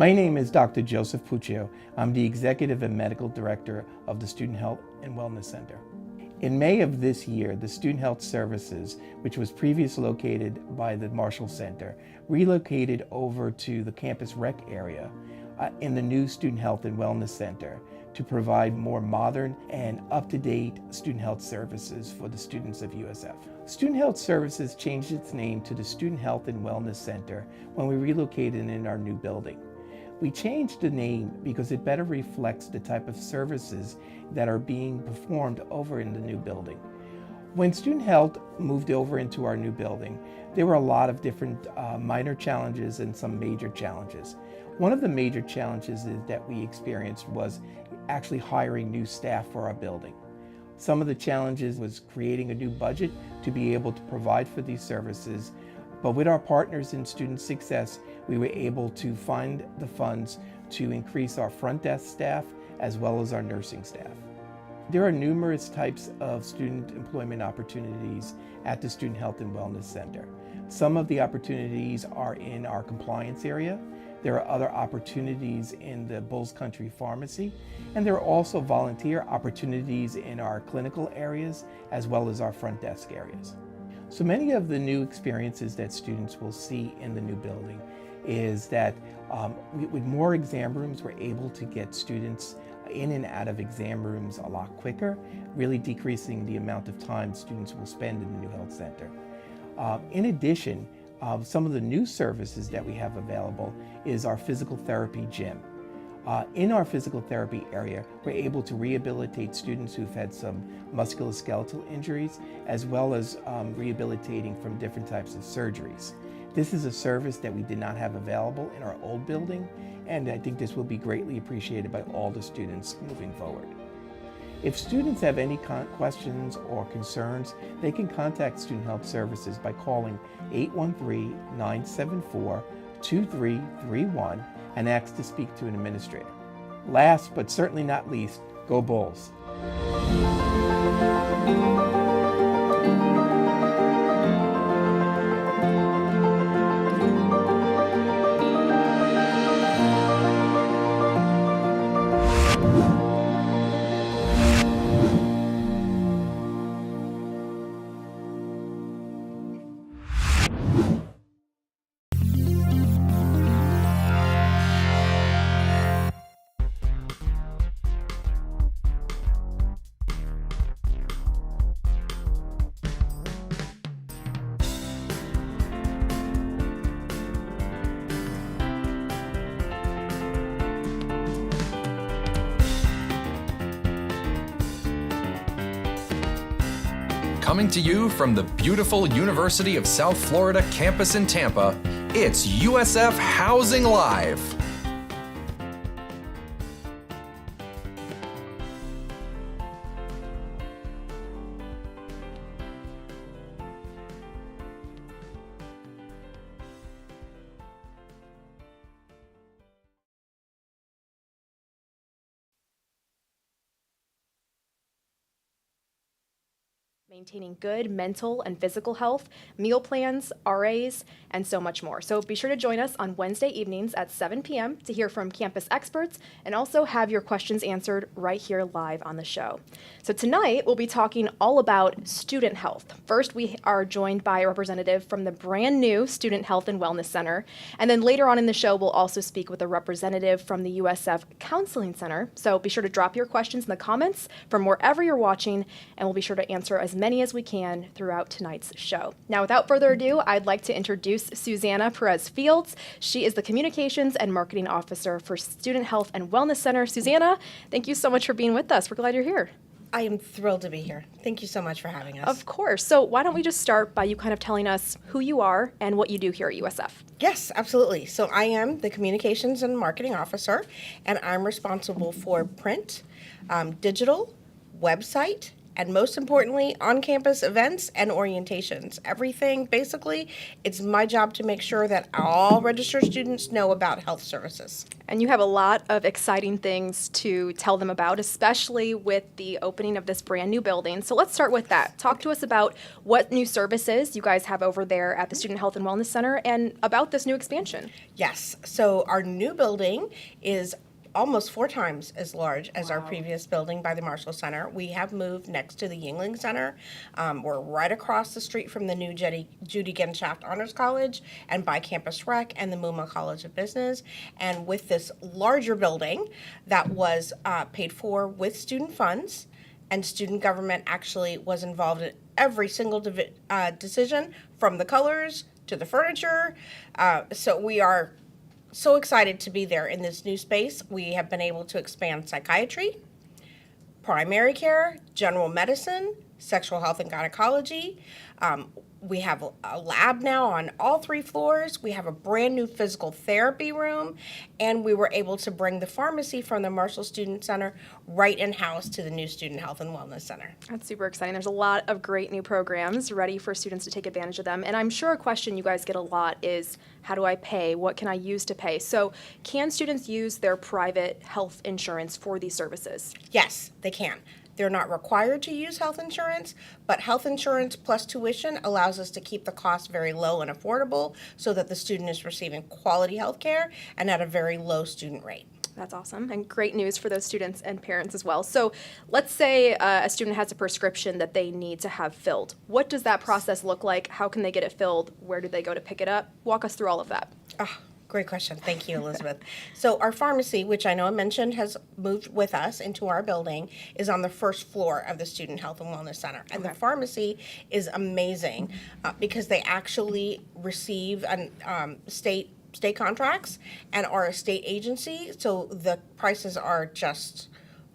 My name is Dr. Joseph Puccio. I'm the Executive and Medical Director of the Student Health and Wellness Center. In May of this year, the Student Health Services, which was previously located by the Marshall Center, relocated over to the campus rec area in the new Student Health and Wellness Center to provide more modern and up-to-date student health services for the students of USF. Student Health Services changed its name to the Student Health and Wellness Center when we relocated in our new building. We changed the name because it better reflects the type of services that are being performed over in the new building. When Student Health moved over into our new building, there were a lot of different minor challenges and some major challenges. One of the major challenges that we experienced was actually hiring new staff for our building. Some of the challenges was creating a new budget to be able to provide for these services, but with our partners in Student Success, we were able to find the funds to increase our front desk staff as well as our nursing staff. There are numerous types of student employment opportunities at the Student Health and Wellness Center. Some of the opportunities are in our compliance area. There are other opportunities in the Bulls Country Pharmacy, and there are also volunteer opportunities in our clinical areas as well as our front desk areas. So many of the new experiences that students will see in the new building is that with more exam rooms, we're able to get students in and out of exam rooms a lot quicker, really decreasing the amount of time students will spend in the new health center. In addition, some of the new services that we have available is our physical therapy gym. In our physical therapy area, we're able to rehabilitate students who've had some musculoskeletal injuries, as well as rehabilitating from different types of surgeries. This is a service that we did not have available in our old building, and I think this will be greatly appreciated by all the students moving forward. If students have any questions or concerns, they can contact Student Health Services by calling 813-974-2331 and ask to speak to an administrator. Last but certainly not least, go Bulls! Coming to you from the beautiful University of South Florida campus in Tampa, it's USF Housing Live. Maintaining good mental and physical health, meal plans, RAs, and so much more. So be sure to join us on Wednesday evenings at 7 p.m. to hear from campus experts and also have your questions answered right here live on the show. So tonight, we'll be talking all about student health. First, we are joined by a representative from the brand new Student Health and Wellness Center. And then later on in the show, we'll also speak with a representative from the USF Counseling Center. So be sure to drop your questions in the comments from wherever you're watching, and we'll be sure to answer as many as we can throughout tonight's show. Now, without further ado, I'd like to introduce Susanna Perez Fields. She is the Communications and Marketing Officer for Student Health and Wellness Center. Susanna, thank you so much for being with us. We're glad you're here. I am thrilled to be here. Thank you so much for having us. Of course. So why don't we just start by you kind of telling us who you are and what you do here at USF? Yes, absolutely. So I am the Communications and Marketing Officer, and I'm responsible for print, digital, website, and most importantly, on-campus events and orientations. Everything, basically, it's my job to make sure that all registered students know about health services. And you have a lot of exciting things to tell them about, especially with the opening of this brand new building. So let's start with that. Talk to us about what new services you guys have over there at the Student Health and Wellness Center and about this new expansion. Yes, so our new building is almost 4 times as large as our previous building by the Marshall Center. We have moved next to the Yingling Center. We're right across the street from the new Judy Genshaft Honors College and by Campus Rec and the Muma College of Business. And with this larger building that was paid for with student funds, and student government actually was involved in every single decision, from the colors to the furniture. So we are so excited to be there in this new space. We have been able to expand psychiatry, primary care, general medicine, sexual health and gynecology. We have a lab now on all 3 floors. We have a brand new physical therapy room, and we were able to bring the pharmacy from the Marshall Student Center right in-house to the new Student Health and Wellness Center. That's super exciting. There's a lot of great new programs ready for students to take advantage of them. And I'm sure a question you guys get a lot is, how do I pay? What can I use to pay? So can students use their private health insurance for these services? Yes, they can. They're not required to use health insurance, but health insurance plus tuition allows us to keep the cost very low and affordable so that the student is receiving quality health care and at a very low student rate. That's awesome, and great news for those students and parents as well. So let's say a student has a prescription that they need to have filled. What does that process look like? How can they get it filled? Where do they go to pick it up? Walk us through all of that. Great question. Thank you, Elizabeth. So our pharmacy, which I know I mentioned has moved with us into our building, is on the first floor of the Student Health and Wellness Center. And the pharmacy is amazing because they actually receive state contracts and are a state agency. So the prices are just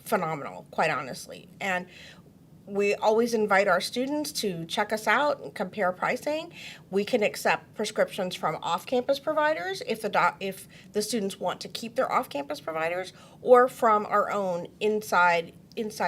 phenomenal, quite honestly. And we always invite our students to check us out and compare pricing. We can accept prescriptions from off-campus providers if the students want to keep their off-campus providers, or from our own inside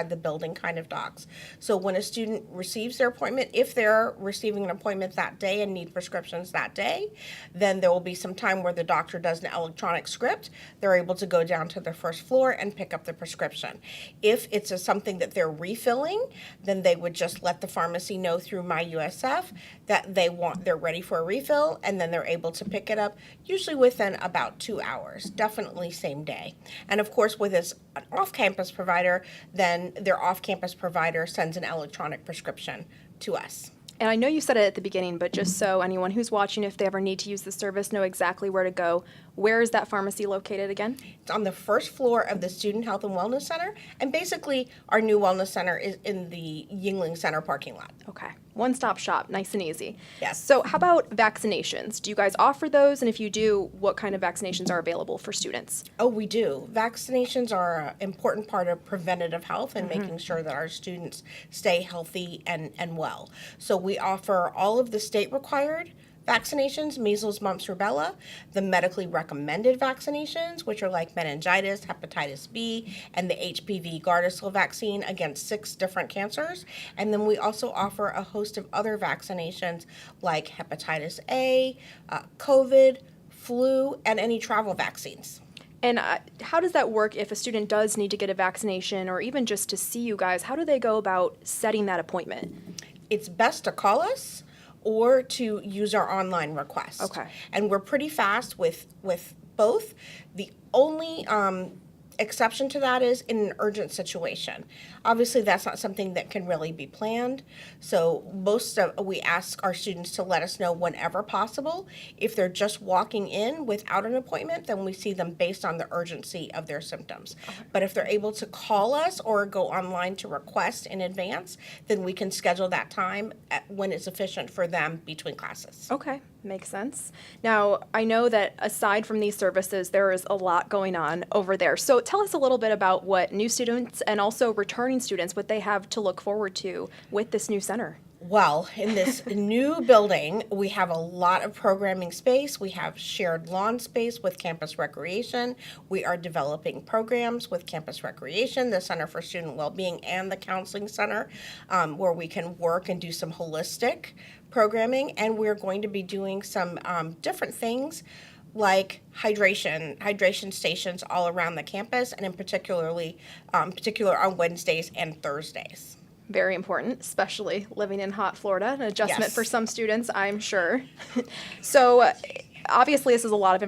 the building kind of docs. So when a student receives their appointment, if they're receiving an appointment that day and need prescriptions that day, then there will be some time where the doctor does an electronic script. They're able to go down to the first floor and pick up the prescription. If it's something that they're refilling, then they would just let the pharmacy know through MyUSF that they're ready for a refill, and then they're able to pick it up, usually within about 2 hours, definitely same day. And of course, with an off-campus provider, then their off-campus provider sends an electronic prescription to us. And I know you said it at the beginning, but just so anyone who's watching, if they ever need to use the service, know exactly where to go. Where is that pharmacy located again? It's on the first floor of the Student Health and Wellness Center, and basically our new wellness center is in the Yingling Center parking lot. Okay. One-stop shop, nice and easy. Yes. So how about vaccinations? Do you guys offer those? And if you do, what kind of vaccinations are available for students? Oh, we do. Vaccinations are an important part of preventative health and making sure that our students stay healthy and well. So we offer all of the state-required vaccinations: measles, mumps, rubella, the medically recommended vaccinations, which are like meningitis, hepatitis B, and the HPV Gardasil vaccine against 6 different cancers. And then we also offer a host of other vaccinations like hepatitis A, COVID, flu, and any travel vaccines. And how does that work if a student does need to get a vaccination or even just to see you guys? How do they go about setting that appointment? It's best to call us or to use our online request. Okay. And we're pretty fast with both. The only exception to that is in an urgent situation. Obviously, that's not something that can really be planned. So we ask our students to let us know whenever possible. If they're just walking in without an appointment, then we see them based on the urgency of their symptoms. Okay. But if they're able to call us or go online to request in advance, then we can schedule that time when it's efficient for them between classes. Okay, makes sense. Now, I know that aside from these services, there is a lot going on over there. So tell us a little bit about what new students and also returning students, what they have to look forward to with this new center. Well, in this new building, we have a lot of programming space. We have shared lawn space with campus recreation. We are developing programs with campus recreation, the Center for Student Wellbeing, and the Counseling Center, where we can work and do some holistic programming. And we're going to be doing some different things like hydration stations all around the campus, and in particular on Wednesdays and Thursdays. Very important, especially living in hot Florida, an adjustment Yes. for some students, I'm sure. So obviously this is a lot of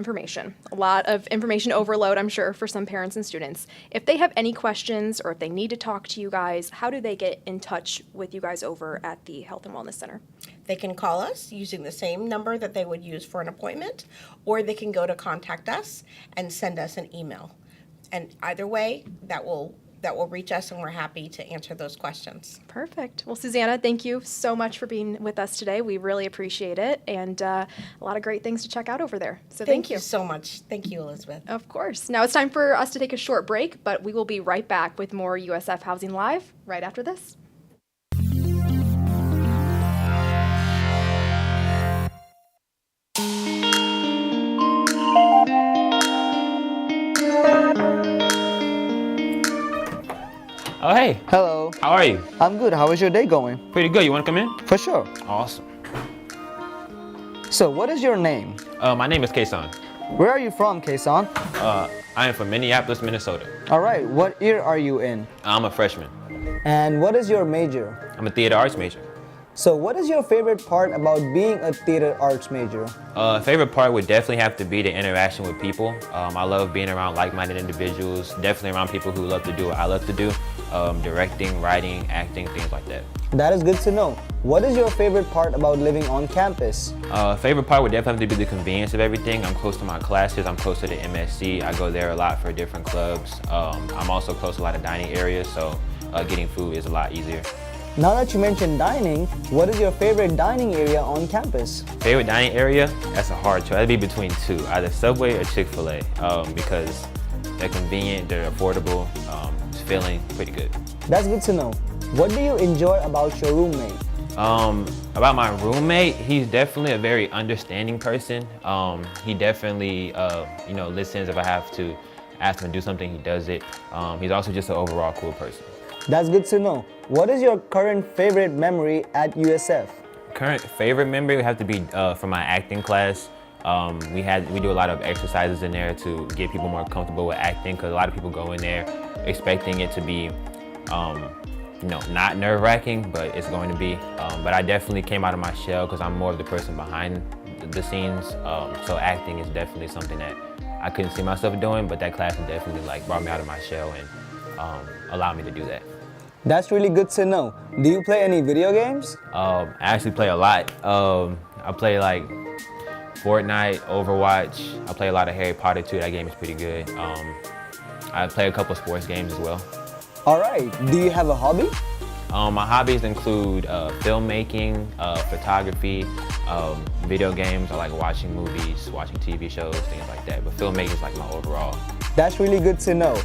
information overload, I'm sure, for some parents and students. If they have any questions or if they need to talk to you guys, how do they get in touch with you guys over at the Health and Wellness Center? They can call us using the same number that they would use for an appointment, or they can go to contact us and send us an email. And either way, that will reach us, and we're happy to answer those questions. Perfect. Well, Susanna, thank you so much for being with us today. We really appreciate it, and a lot of great things to check out over there. So thank you. So much. Thank you, Elizabeth. Of course. Now it's time for us to take a short break, but we will be right back with more USF Housing Live right after this. Oh, hey. Hello. How are you? I'm good. How is your day going? Pretty good. You want to come in? For sure. Awesome. So, what is your name? My name is Kason. Where are you from, Kason? I am from Minneapolis, Minnesota. All right. What year are you in? I'm a freshman. And what is your major? I'm a theater arts major. So, what is your favorite part about being a theater arts major? Favorite part would definitely have to be the interaction with people. I love being around like-minded individuals, definitely around people who love to do what I love to do, directing, writing, acting, things like that. That is good to know. What is your favorite part about living on campus? Favorite part would definitely be the convenience of everything. I'm close to my classes. I'm close to the MSC. I go there a lot for different clubs. I'm also close to a lot of dining areas, so getting food is a lot easier. Now that you mentioned dining, what is your favorite dining area on campus? Favorite dining area? That's a hard choice. That'd be between two, either Subway or Chick-fil-A, because they're convenient, they're affordable, it's filling, pretty good. That's good to know. What do you enjoy about your roommate? About my roommate, he's definitely a very understanding person. He definitely, listens if I have to ask him to do something, he does it. He's also just an overall cool person. That's good to know. What is your current favorite memory at USF? Current favorite memory would have to be from my acting class. We do a lot of exercises in there to get people more comfortable with acting, because a lot of people go in there expecting it to be, not nerve-wracking, but it's going to be. But I definitely came out of my shell because I'm more of the person behind the scenes. So acting is definitely something that I couldn't see myself doing, but that class definitely brought me out of my shell and allowed me to do that. That's really good to know. Do you play any video games? I actually play a lot. I play Fortnite, Overwatch. I play a lot of Harry Potter too. That game is pretty good. I play a couple sports games as well. All right. Do you have a hobby? My hobbies include filmmaking, photography, video games. I like watching movies, watching TV shows, things like that. But filmmaking is my overall. That's really good to know.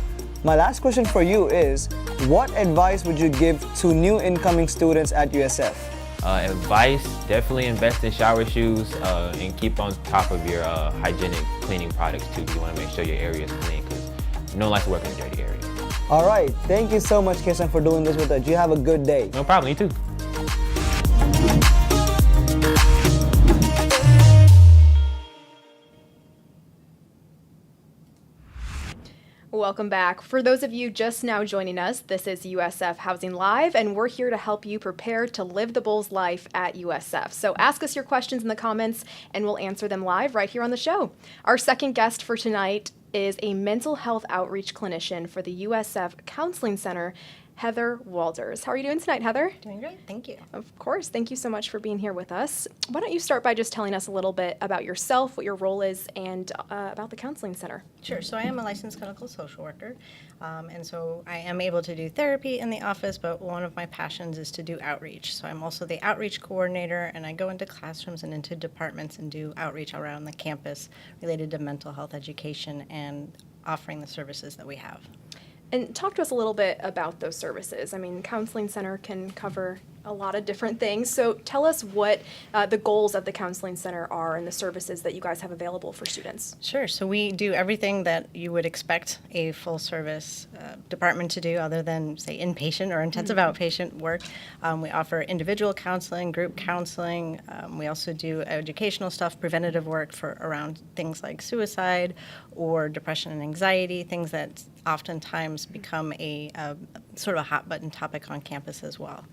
My last question for you is, what advice would you give to new incoming students at USF? Advice, definitely invest in shower shoes and keep on top of your hygienic cleaning products too. You want to make sure your area is clean because no one likes to work in a dirty area. All right. Thank you so much, Kirsten, for doing this with us. You have a good day. No problem, you too. Welcome back. For those of you just now joining us, this is USF Housing Live, and we're here to help you prepare to live the Bulls life at USF. So ask us your questions in the comments, and we'll answer them live right here on the show. Our second guest for tonight is a mental health outreach clinician for the USF Counseling Center, Heather Walters. How are you doing tonight, Heather? Doing great. Thank you. Of course. Thank you so much for being here with us. Why don't you start by just telling us a little bit about yourself, what your role is, and about the Counseling Center? Sure. So I am a licensed clinical social worker, and so I am able to do therapy in the office, but one of my passions is to do outreach. So I'm also the outreach coordinator, and I go into classrooms and into departments and do outreach around the campus related to mental health education and offering the services that we have. And talk to us a little bit about those services. I mean, Counseling Center can cover A lot of different things. So tell us what the goals of the Counseling Center are and the services that you guys have available for students. Sure. So we do everything that you would expect a full service department to do, other than, say, inpatient or intensive outpatient work. We offer individual counseling, group counseling. We also do educational stuff, preventative work for around things like suicide or depression and anxiety, things that oftentimes become a sort of a hot button topic on campus as well.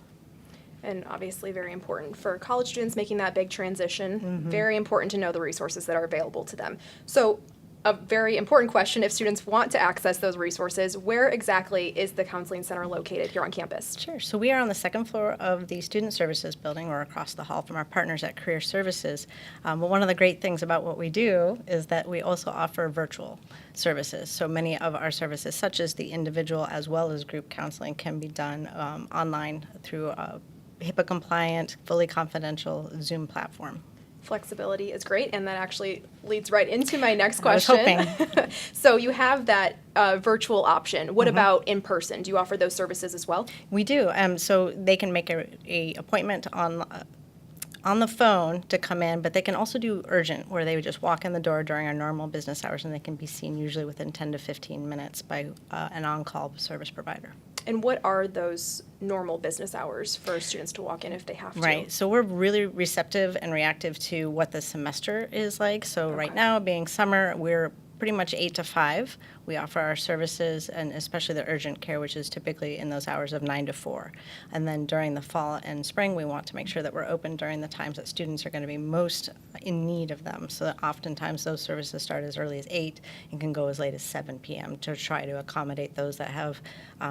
And obviously very important for college students making that big transition. Very important to know the resources that are available to them. So a very important question, if students want to access those resources, where exactly is the Counseling Center located here on campus? Sure. So we are on the second floor of the Student Services building, or across the hall from our partners at Career Services. But one of the great things about what we do is that we also offer virtual services. So many of our services, such as the individual as well as group counseling, can be done online through a HIPAA-compliant, fully confidential Zoom platform. Flexibility is great, and that actually leads right into my next I was question. hoping. So you have that virtual option. What about in person? Do you offer those services as well? We do. So they can make a appointment on the phone to come in, but they can also do urgent, where they would just walk in the door during our normal business hours, and they can be seen usually within 10 to 15 minutes by an on-call service provider. And what are those normal business hours for students to walk in if they have to? Right. So we're really receptive and reactive to what the semester is like. So right now, being summer, we're pretty much 8 to 5. We offer our services, and especially the urgent care, which is typically in those hours of 9 to 4. And then during the fall and spring, we want to make sure that we're open during the times that students are going to be most in need of them. So that oftentimes those services start as early as 8 and can go as late as 7 p.m. to try to accommodate those that have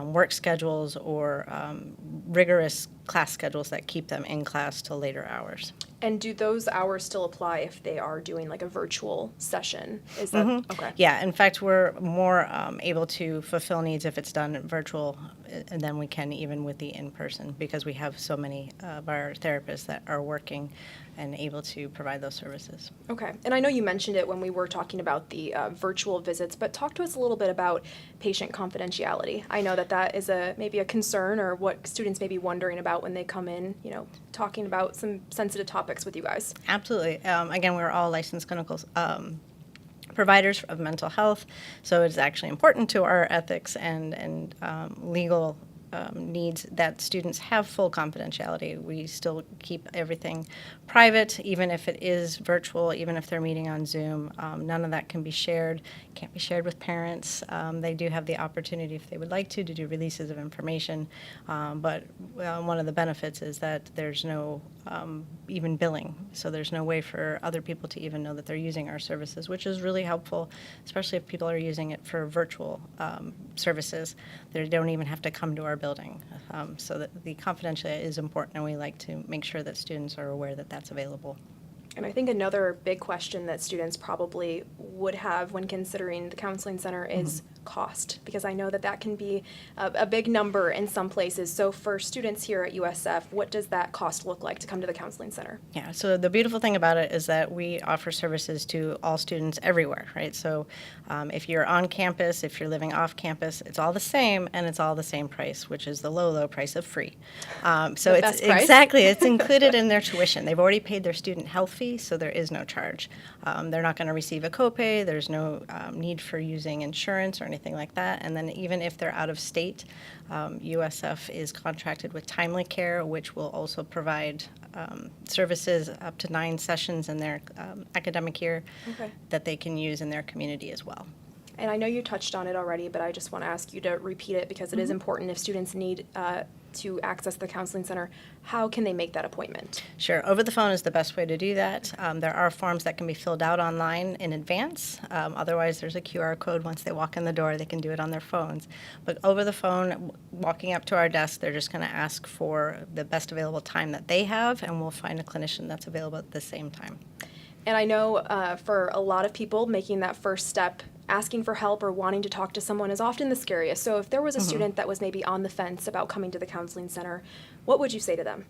work schedules or rigorous class schedules that keep them in class till later hours. And do those hours still apply if they are doing like a virtual session? Is that okay? Yeah, in fact, we're more able to fulfill needs if it's done virtual than we can even with the in-person, because we have so many of our therapists that are working and able to provide those services. Okay. And I know you mentioned it when we were talking about the virtual visits, but talk to us a little bit about patient confidentiality. I know that that is maybe a concern, or what students may be wondering about when they come in, talking about some sensitive topics with you guys. Absolutely. Again, we're all licensed clinical providers of mental health, so it's actually important to our ethics and legal needs that students have full confidentiality. We still keep everything private, even if it is virtual, even if they're meeting on Zoom. None of that can be shared, can't be shared with parents. They do have the opportunity, if they would like to do releases of information, but one of the benefits is that there's no even billing, so there's no way for other people to even know that they're using our services, which is really helpful, especially if people are using it for virtual services. They don't even have to come to our building. So that the confidentiality is important, and we like to make sure that students are aware that that's available. And I think another big question that students probably would have when considering the Counseling Center is cost, because I know that that can be a big number in some places. So for students here at USF, what does that cost look like to come to the Counseling Center? Yeah, so the beautiful thing about it is that we offer services to all students everywhere, right? So if you're on campus, if you're living off campus, it's all the same, and it's all the same price, which is the low, low price of free. So The it's best price. exactly, it's included in their tuition. They've already paid their student health fee, so there is no charge. They're not going to receive a copay. There's no need for using insurance or anything like that. And then even if they're out of state, USF is contracted with Timely Care, which will also provide services up to 9 sessions in their academic year Okay. that they can use in their community as well. And I know you touched on it already, but I just want to ask you to repeat it, because it is important if students need to access the Counseling Center. How can they make that appointment? Sure. Over the phone is the best way to do that. There are forms that can be filled out online in advance. Otherwise, there's a QR code. Once they walk in the door, they can do it on their phones. But over the phone, walking up to our desk, they're just going to ask for the best available time that they have, and we'll find a clinician that's available at the same time. And I know for a lot of people, making that first step asking for help or wanting to talk to someone is often the scariest. So if there was a student that was maybe on the fence about coming to the counseling center, what would you say to them?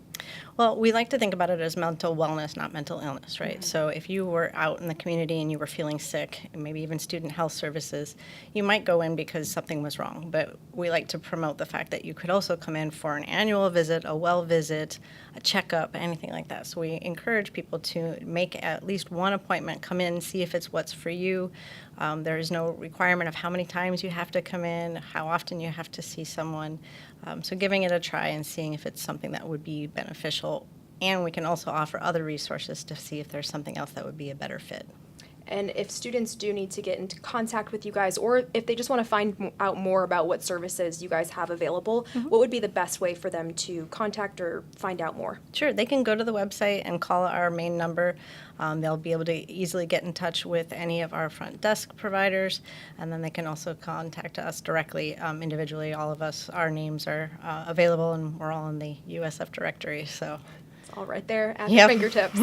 Well, we like to think about it as mental wellness, not mental illness, right? So if you were out in the community and you were feeling sick, and maybe even student health services, you might go in because something was wrong. But we like to promote the fact that you could also come in for an annual visit, a well visit, a checkup, anything like that. So we encourage people to make at least one appointment, come in, see if it's what's for you. There is no requirement of how many times you have to come in, how often you have to see someone. So giving it a try and seeing if it's something that would be beneficial. And we can also offer other resources to see if there's something else that would be a better fit. And if students do need to get into contact with you guys, or if they just want to find out more about what services you guys have available, what would be the best way for them to contact or find out more? Sure, they can go to the website and call our main number. They'll be able to easily get in touch with any of our front desk providers, and then they can also contact us directly, individually. All of us, our names are available, and we're all in the USF directory, so. It's all right there at Yep. your fingertips.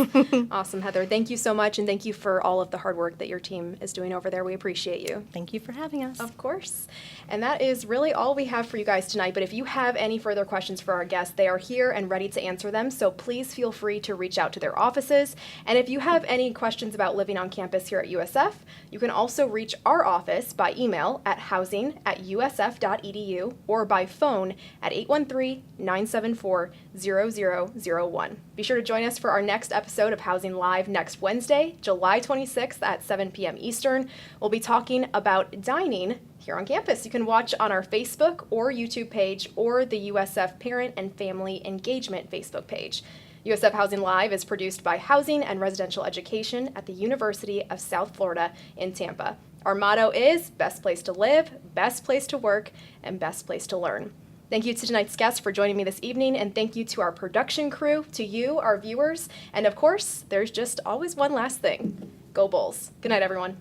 Awesome, Heather. Thank you so much, and thank you for all of the hard work that your team is doing over there. We appreciate you. Thank you for having us. Of course. And that is really all we have for you guys tonight. But if you have any further questions for our guests, they are here and ready to answer them. So please feel free to reach out to their offices. And if you have any questions about living on campus here at USF, you can also reach our office by email at housing@usf.edu or by phone at 813-974-0001. Be sure to join us for our next episode of Housing Live next Wednesday, July 26th at 7 p.m. Eastern. We'll be talking about dining here on campus. You can watch on our Facebook or YouTube page or the USF Parent and Family Engagement Facebook page. USF Housing Live is produced by Housing and Residential Education at the University of South Florida in Tampa. Our motto is best place to live, best place to work, and best place to learn. Thank you to tonight's guests for joining me this evening, and thank you to our production crew, to you, our viewers, and of course, there's just always one last thing. Go Bulls. Good night, everyone.